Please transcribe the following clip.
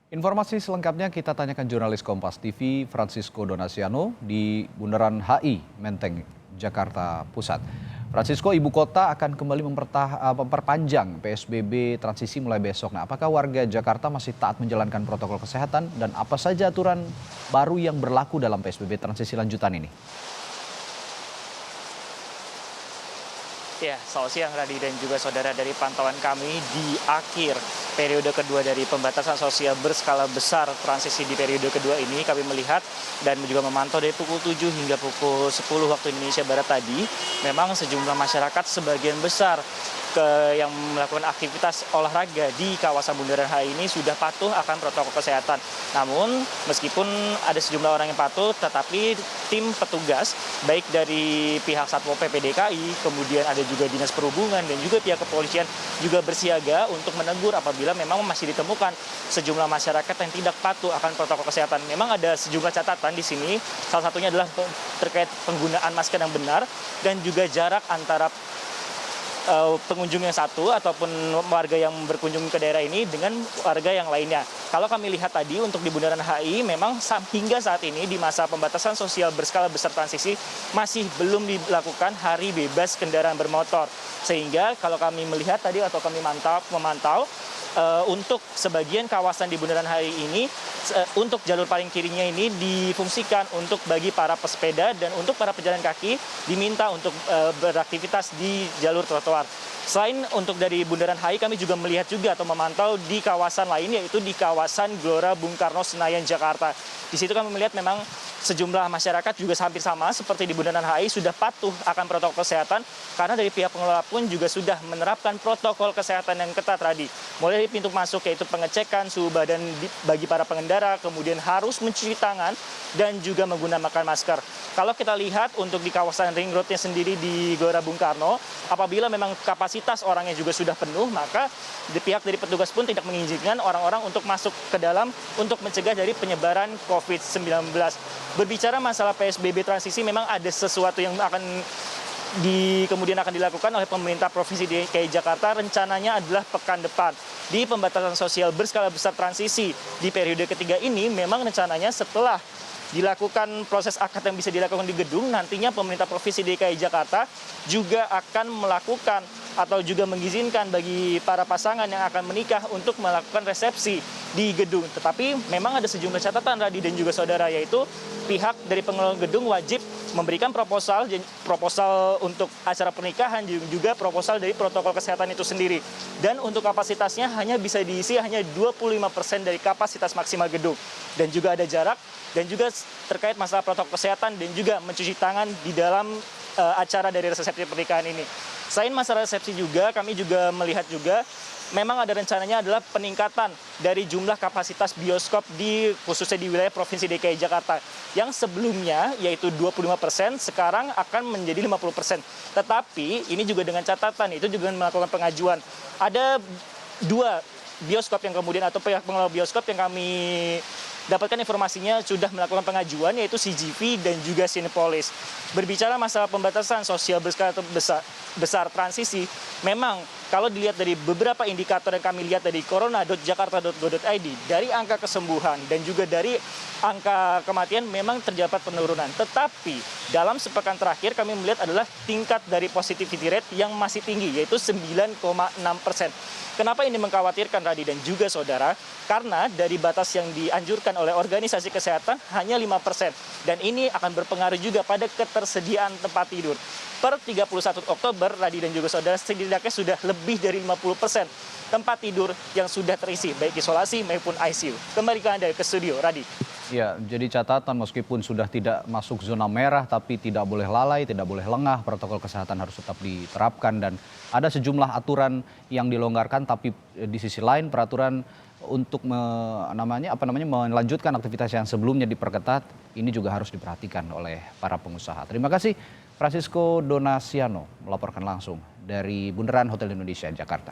Informasi selengkapnya kita tanyakan jurnalis Kompas TV Francisco Donasiano di Bundaran HI Menteng, Jakarta Pusat. Francisco, ibu kota akan kembali memperpanjang PSBB transisi mulai besok. Nah, apakah warga Jakarta masih taat menjalankan protokol kesehatan dan apa saja aturan baru yang berlaku dalam PSBB transisi lanjutan ini? Ya, selamat siang Radi dan juga saudara. Dari pantauan kami di akhir periode kedua dari pembatasan sosial berskala besar transisi di periode kedua ini, kami melihat dan juga memantau dari pukul 7 hingga pukul 10 waktu Indonesia Barat tadi, memang sejumlah masyarakat sebagian besar yang melakukan aktivitas olahraga di kawasan Bundaran HI ini sudah patuh akan protokol kesehatan. Namun meskipun ada sejumlah orang yang patuh, tetapi tim petugas baik dari pihak Satpol PP DKI, kemudian ada juga Dinas Perhubungan dan juga pihak kepolisian juga bersiaga untuk menegur apabila memang masih ditemukan sejumlah masyarakat yang tidak patuh akan protokol kesehatan. Memang ada sejumlah catatan di sini, salah satunya adalah terkait penggunaan masker yang benar dan juga jarak antara pengunjung yang satu ataupun warga yang berkunjung ke daerah ini dengan warga yang lainnya. Kalau kami lihat tadi untuk di Bundaran HI memang hingga saat ini di masa pembatasan sosial berskala besar transisi masih belum dilakukan hari bebas kendaraan bermotor. Sehingga kalau kami melihat tadi atau kami memantau untuk sebagian kawasan di Bundaran HI ini untuk jalur paling kirinya ini difungsikan untuk bagi para pesepeda dan untuk para pejalan kaki diminta untuk beraktivitas di jalur trotoar. Selain untuk dari Bundaran HI, kami juga melihat juga atau memantau di kawasan lain, yaitu di kawasan Gelora Bung Karno Senayan Jakarta. Di situ kami melihat memang sejumlah masyarakat juga hampir sama seperti di Bundaran HI sudah patuh akan protokol kesehatan karena dari pihak pengelola pun juga sudah menerapkan protokol kesehatan yang ketat tadi. Mulai dari pintu masuk yaitu pengecekan suhu badan bagi para pengendara, kemudian harus mencuci tangan dan juga menggunakan masker. Kalau kita lihat untuk di kawasan Ring Road-nya sendiri di Gelora Bung Karno, apabila memang kapasitas orangnya juga sudah penuh, maka pihak dari petugas pun tidak mengizinkan orang-orang untuk masuk ke dalam untuk mencegah dari penyebaran COVID-19. Berbicara masalah PSBB transisi, memang ada sesuatu yang kemudian akan dilakukan oleh pemerintah Provinsi DKI Jakarta. Rencananya adalah pekan depan di pembatasan sosial berskala besar transisi di periode ketiga ini. Memang rencananya setelah dilakukan proses akad yang bisa dilakukan di gedung, nantinya pemerintah Provinsi DKI Jakarta juga akan melakukan atau juga mengizinkan bagi para pasangan yang akan menikah untuk melakukan resepsi di gedung. Tetapi memang ada sejumlah catatan Radi dan juga saudara, yaitu pihak dari pengelola gedung wajib memberikan proposal untuk acara pernikahan, juga proposal dari protokol kesehatan itu sendiri. Dan untuk kapasitasnya hanya bisa diisi hanya 25% dari kapasitas maksimal gedung. Dan juga ada jarak dan juga terkait masalah protokol kesehatan dan juga mencuci tangan di dalam acara dari resepsi pernikahan ini. Selain masalah resepsi juga, kami juga melihat juga memang ada rencananya adalah peningkatan dari jumlah kapasitas bioskop khususnya di wilayah Provinsi DKI Jakarta. Yang sebelumnya yaitu 25%, sekarang akan menjadi 50%. Tetapi ini juga dengan catatan, itu juga melakukan pengajuan. Ada dua bioskop yang kemudian atau pihak pengelola bioskop yang kami dapatkan informasinya sudah melakukan pengajuan, yaitu CGV dan juga Cinepolis. Berbicara masalah pembatasan sosial berskala besar transisi, memang kalau dilihat dari beberapa indikator yang kami lihat dari corona.jakarta.go.id, dari angka kesembuhan dan juga dari angka kematian memang terdapat penurunan. Tetapi dalam sepekan terakhir kami melihat adalah tingkat dari positivity rate yang masih tinggi, yaitu 9,6%. Kenapa ini mengkhawatirkan Radi dan juga saudara? Karena dari batas yang dianjurkan oleh organisasi kesehatan hanya 5%. Dan ini akan berpengaruh juga pada ketersediaan tempat tidur. Per 31 Oktober, Radi dan juga saudara, setidaknya sudah lebih dari 50% tempat tidur yang sudah terisi, baik isolasi maupun ICU. Kembali ke Anda ke studio, Radi. Ya, jadi catatan meskipun sudah tidak masuk zona merah tapi tidak boleh lalai, tidak boleh lengah, protokol kesehatan harus tetap diterapkan dan ada sejumlah aturan yang dilonggarkan tapi di sisi lain peraturan untuk melanjutkan aktivitas yang sebelumnya diperketat ini juga harus diperhatikan oleh para pengusaha. Terima kasih Francisco Donasiano melaporkan langsung dari Bundaran Hotel Indonesia Jakarta.